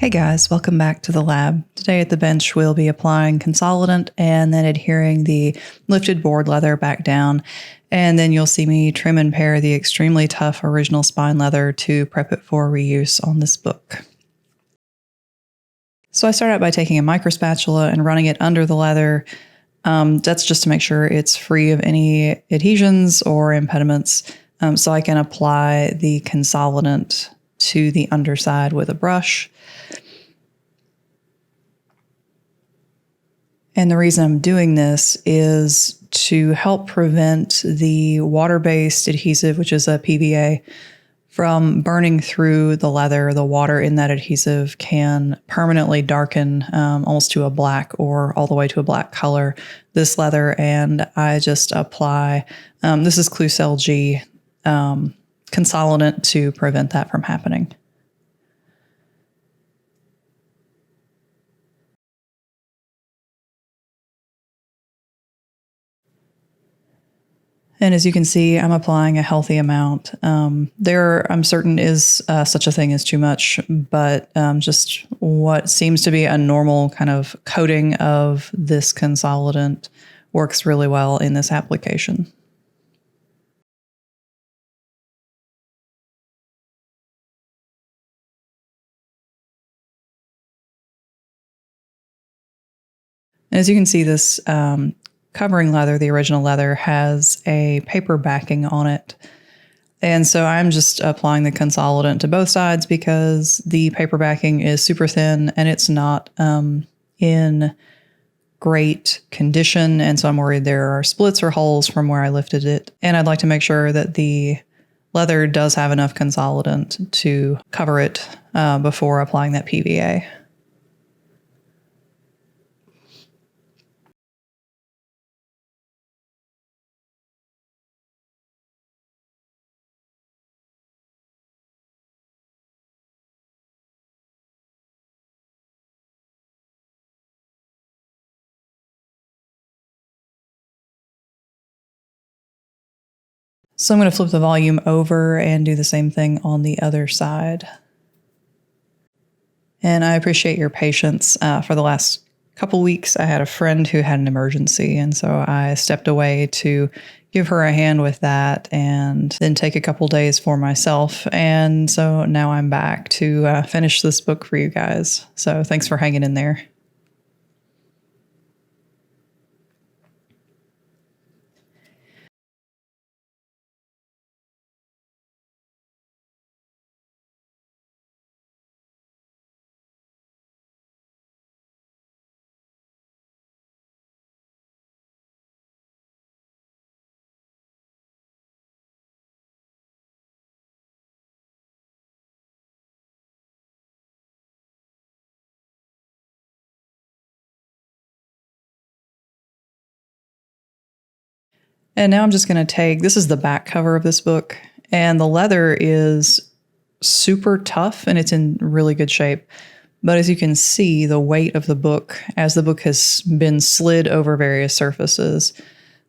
Hey guys, welcome back to the lab. Today at the bench we'll be applying consolidant and then adhering the lifted board leather back down, and then you'll see me trim and pare the extremely tough original spine leather to prep it for reuse on this book. So I start out by taking a micro spatula and running it under the leather. That's just to make sure it's free of any adhesions or impediments, so I can apply the consolidant to the underside with a brush. And the reason I'm doing this is to help prevent the water-based adhesive, which is a PVA, from burning through the leather. The water in that adhesive can permanently darken almost to a black or all the way to a black color this leather, and I just apply, this is Klucel G consolidant to prevent that from happening. And as you can see, I'm applying a healthy amount. There, I'm certain, is such a thing as too much, but just what seems to be a normal kind of coating of this consolidant works really well in this application. And as you can see, this covering leather, the original leather, has a paper backing on it. And so I'm just applying the consolidant to both sides because the paper backing is super thin and it's not in great condition. And so I'm worried there are splits or holes from where I lifted it. And I'd like to make sure that the leather does have enough consolidant to cover it before applying that PVA. So I'm going to flip the volume over and do the same thing on the other side. And I appreciate your patience. For the last couple weeks, I had a friend who had an emergency, and so I stepped away to give her a hand with that and then take a couple days for myself. And so now I'm back to finish this book for you guys. So thanks for hanging in there. And now I'm just going to take, this is the back cover of this book, and the leather is super tough and it's in really good shape. But as you can see, the weight of the book, as the book has been slid over various surfaces,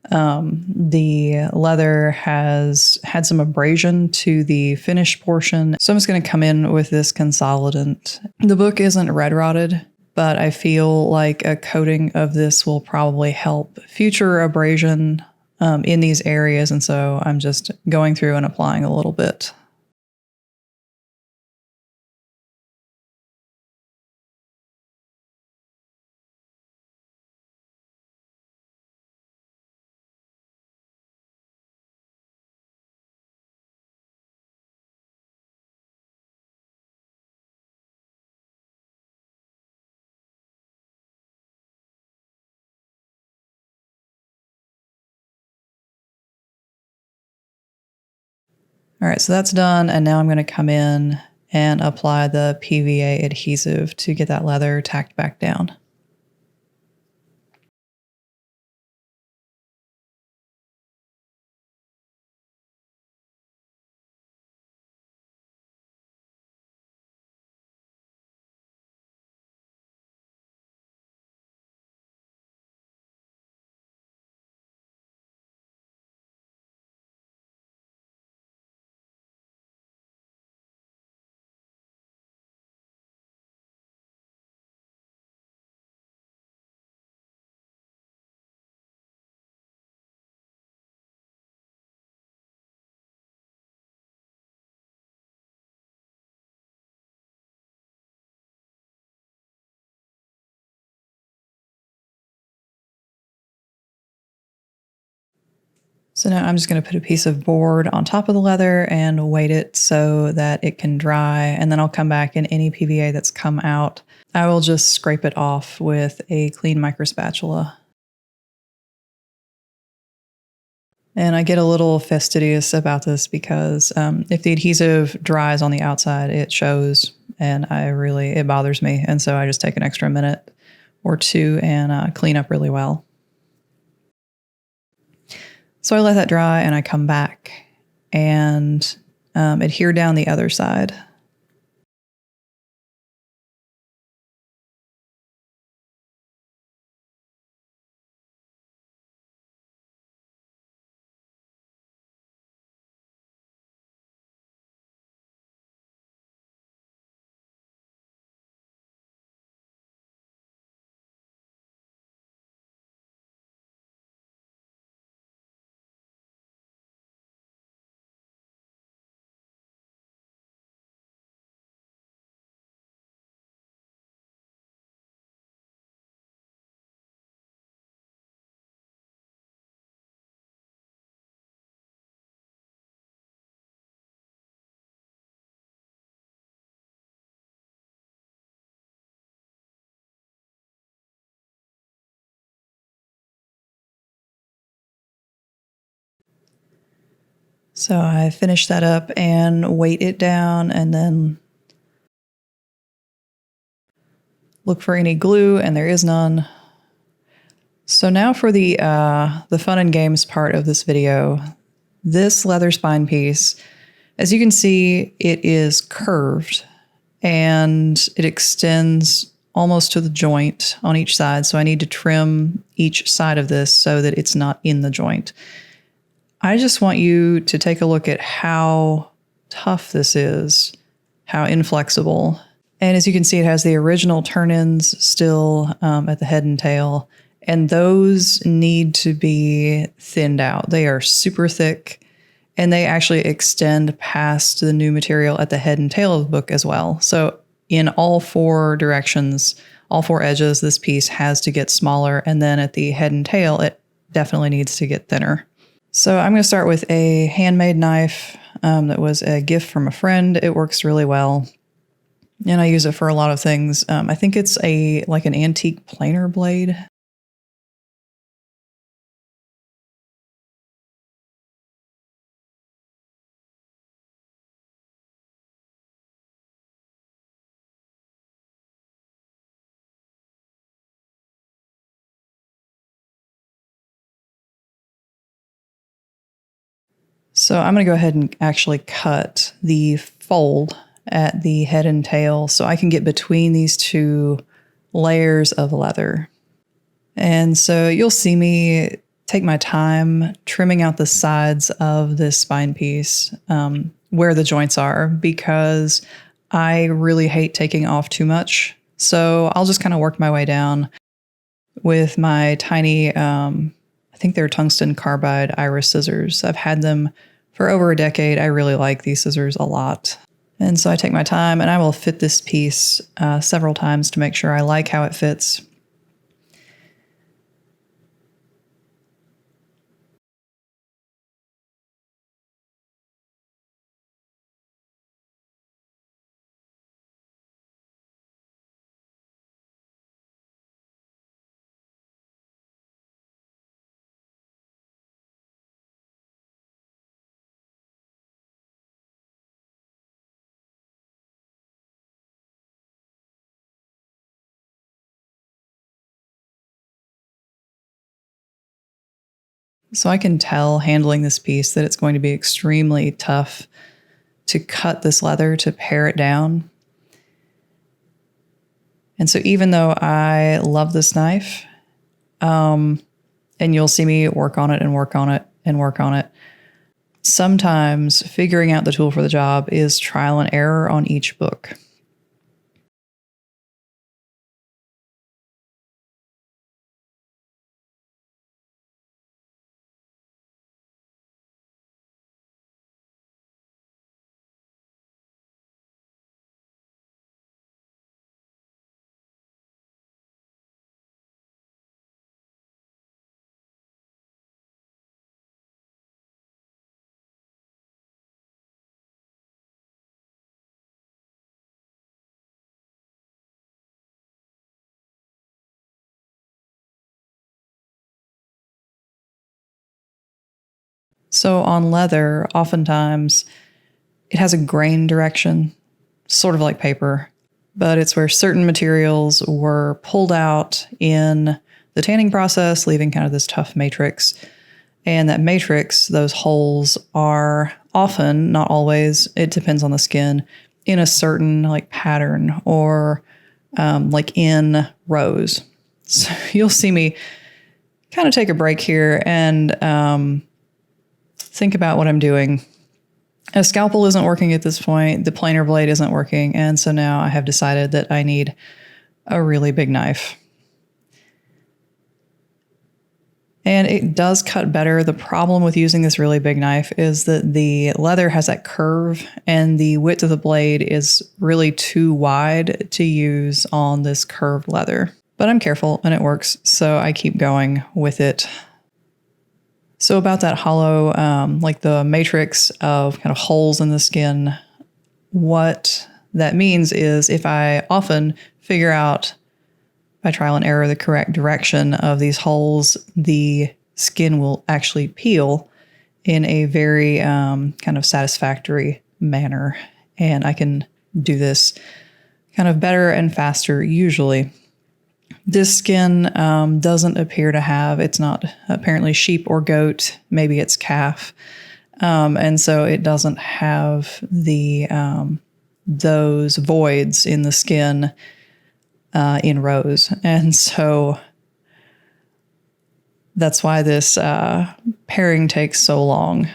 the leather has had some abrasion to the finished portion. So I'm just going to come in with this consolidant. The book isn't red rotted, but I feel like a coating of this will probably help future abrasion in these areas, and so I'm just going through and applying a little bit. All right, so that's done, and now I'm going to come in and apply the PVA adhesive to get that leather tacked back down. So now I'm just going to put a piece of board on top of the leather and weight it so that it can dry. And then I'll come back, and any PVA that's come out, I will just scrape it off with a clean micro spatula. And I get a little fastidious about this because if the adhesive dries on the outside, it shows, and it bothers me. And so I just take an extra minute or two and clean up really well. So I let that dry, and I come back and adhere down the other side. So I finish that up and weight it down, and then look for any glue, and there is none. So now for the fun and games part of this video. This leather spine piece, as you can see, it is curved and it extends almost to the joint on each side. So I need to trim each side of this so that it's not in the joint. I just want you to take a look at how tough this is, how inflexible. And as you can see, it has the original turn-ins still at the head and tail, and those need to be thinned out. They are super thick, and they actually extend past the new material at the head and tail of the book as well. So in all four directions, all four edges, this piece has to get smaller, and then at the head and tail, it definitely needs to get thinner. So I'm going to start with a handmade knife that was a gift from a friend. It works really well, and I use it for a lot of things. I think it's like an antique planer blade. So I'm going to go ahead and actually cut the fold at the head and tail so I can get between these two layers of leather. And so you'll see me take my time trimming out the sides of this spine piece where the joints are, because I really hate taking off too much. So I'll just kind of work my way down with my tiny, I think they're tungsten carbide iris scissors. I've had them for over a decade. I really like these scissors a lot. And so I take my time and I will fit this piece several times to make sure I like how it fits. So I can tell handling this piece that it's going to be extremely tough to cut this leather to pare it down. And so even though I love this knife, and you'll see me work on it and work on it and work on it, sometimes figuring out the tool for the job is trial and error on each book. So on leather, oftentimes it has a grain direction, sort of like paper, but it's where certain materials were pulled out in the tanning process, leaving kind of this tough matrix. And that matrix, those holes are often, not always, it depends on the skin, in a certain like pattern or like in rows. So you'll see me kind of take a break here and think about what I'm doing. A scalpel isn't working at this point. The planer blade isn't working. And so now I have decided that I need a really big knife. And it does cut better. The problem with using this really big knife is that the leather has that curve and the width of the blade is really too wide to use on this curved leather. But I'm careful and it works, so I keep going with it. So about that hollow, like the matrix of kind of holes in the skin, what that means is if I often figure out by trial and error the correct direction of these holes, the skin will actually peel in a very kind of satisfactory manner. And I can do this kind of better and faster usually. This skin doesn't appear to have, it's not apparently sheep or goat, maybe it's calf. And so it doesn't have the those voids in the skin in rows. And so that's why this paring takes so long.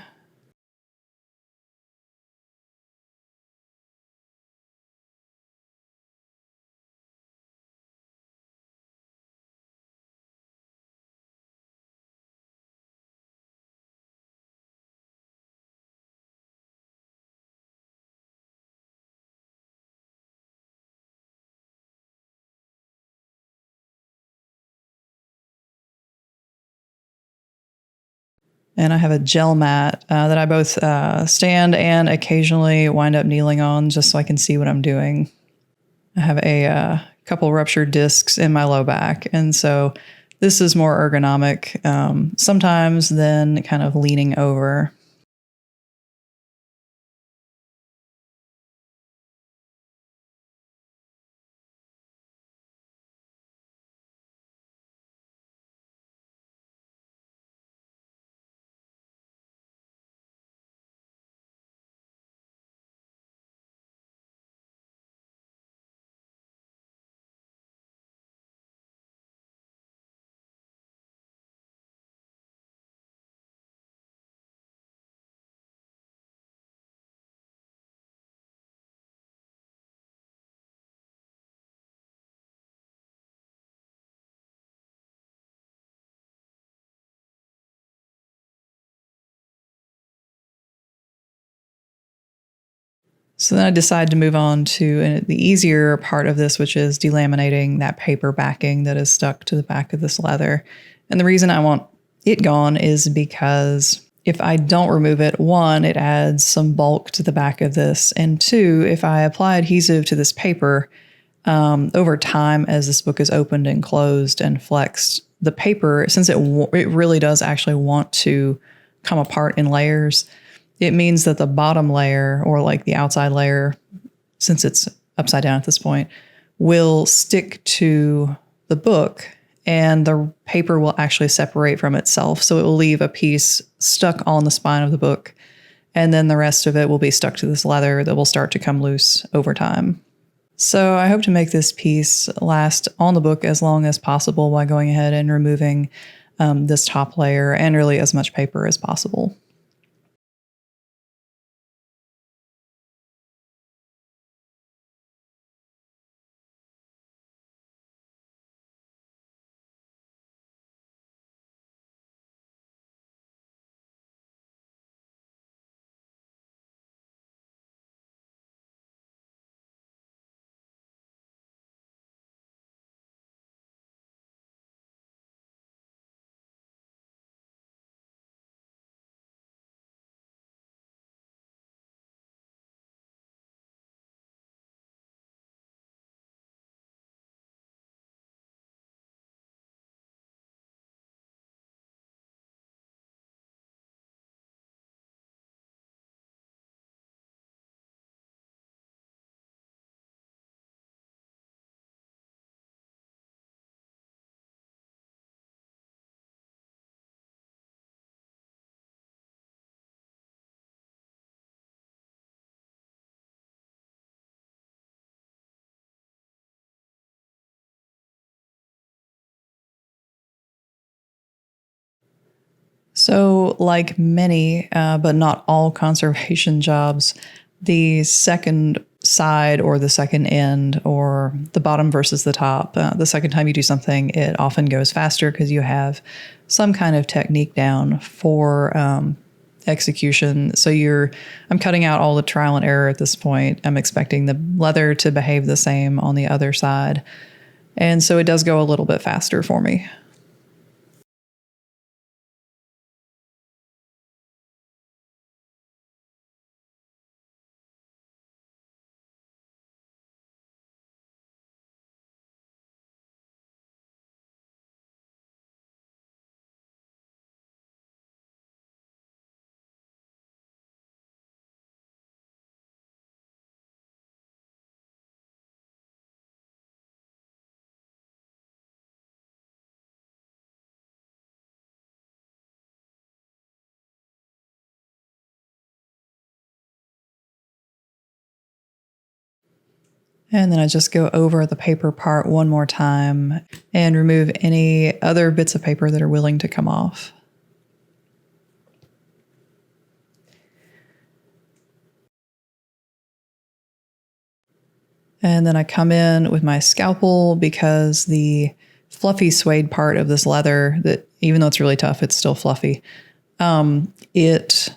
And I have a gel mat that I both stand and occasionally wind up kneeling on just so I can see what I'm doing. I have a couple ruptured discs in my low back, and so this is more ergonomic sometimes than kind of leaning over. So then I decided to move on to the easier part of this, which is delaminating that paper backing that is stuck to the back of this leather. And the reason I want it gone is because if I don't remove it, one, it adds some bulk to the back of this. And two, if I apply adhesive to this paper, over time as this book is opened and closed and flexed, the paper, since it really does actually want to come apart in layers, it means that the bottom layer, or like the outside layer, since it's upside down at this point, will stick to the book and the paper will actually separate from itself. So it will leave a piece stuck on the spine of the book, and then the rest of it will be stuck to this leather that will start to come loose over time. So I hope to make this piece last on the book as long as possible by going ahead and removing this top layer and really as much paper as possible. So, like many, but not all conservation jobs, the second side or the second end or the bottom versus the top, the second time you do something, it often goes faster because you have some kind of technique down for execution. So I'm cutting out all the trial and error at this point. I'm expecting the leather to behave the same on the other side. And so it does go a little bit faster for me. And then I just go over the paper part one more time and remove any other bits of paper that are willing to come off. And then I come in with my scalpel because the fluffy suede part of this leather, that even though it's really tough, it's still fluffy. It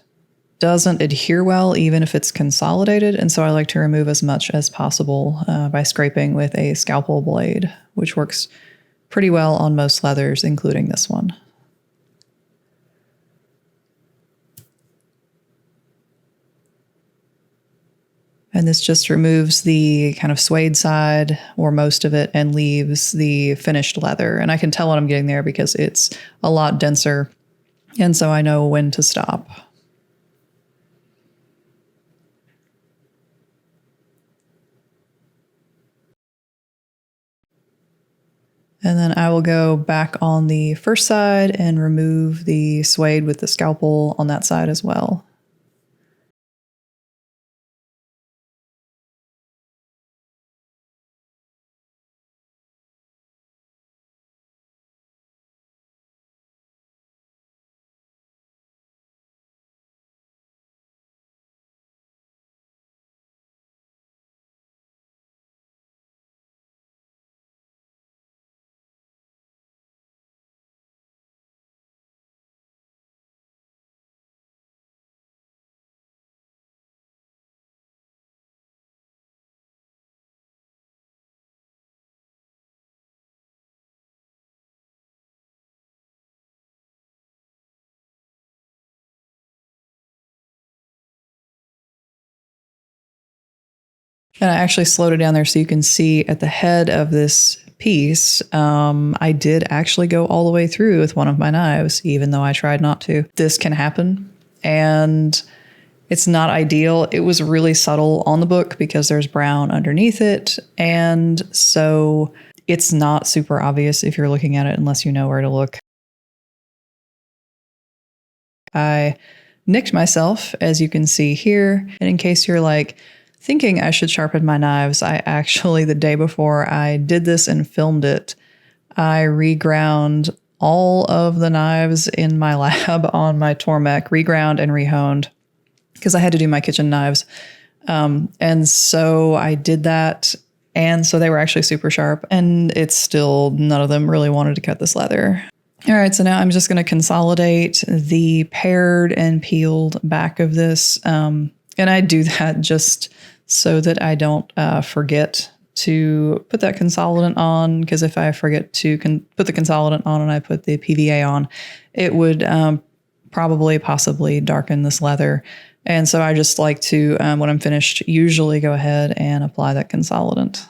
doesn't adhere well, even if it's consolidated. And so I like to remove as much as possible by scraping with a scalpel blade, which works pretty well on most leathers, including this one. And this just removes the kind of suede side or most of it and leaves the finished leather. And I can tell when I'm getting there because it's a lot denser. And so I know when to stop. And then I will go back on the first side and remove the suede with the scalpel on that side as well. And I actually slowed it down there so you can see at the head of this piece, I did actually go all the way through with one of my knives, even though I tried not to. This can happen, and it's not ideal. It was really subtle on the book because there's brown underneath it, and so it's not super obvious if you're looking at it unless you know where to look. I nicked myself, as you can see here, and in case you're like, thinking I should sharpen my knives, I actually, the day before I did this and filmed it, I reground all of the knives in my lab on my Tormek, reground and rehoned, because I had to do my kitchen knives. And so I did that, and so they were actually super sharp, and it's still, none of them really wanted to cut this leather. All right, so now I'm just going to consolidate the pared and peeled back of this. And I do that just so that I don't forget to put that consolidant on, because if I forget to put the consolidant on and I put the PVA on, it would possibly darken this leather. And so I just like to, when I'm finished, usually go ahead and apply that consolidant.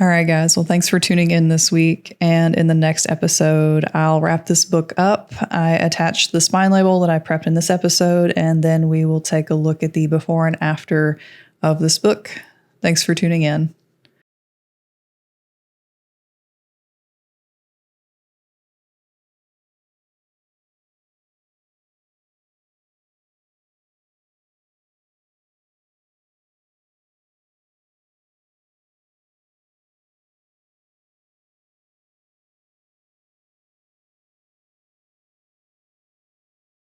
All right, guys. Well, thanks for tuning in this week. And in the next episode, I'll wrap this book up. I attached the spine label that I prepped in this episode, and then we will take a look at the before and after of this book. Thanks for tuning in.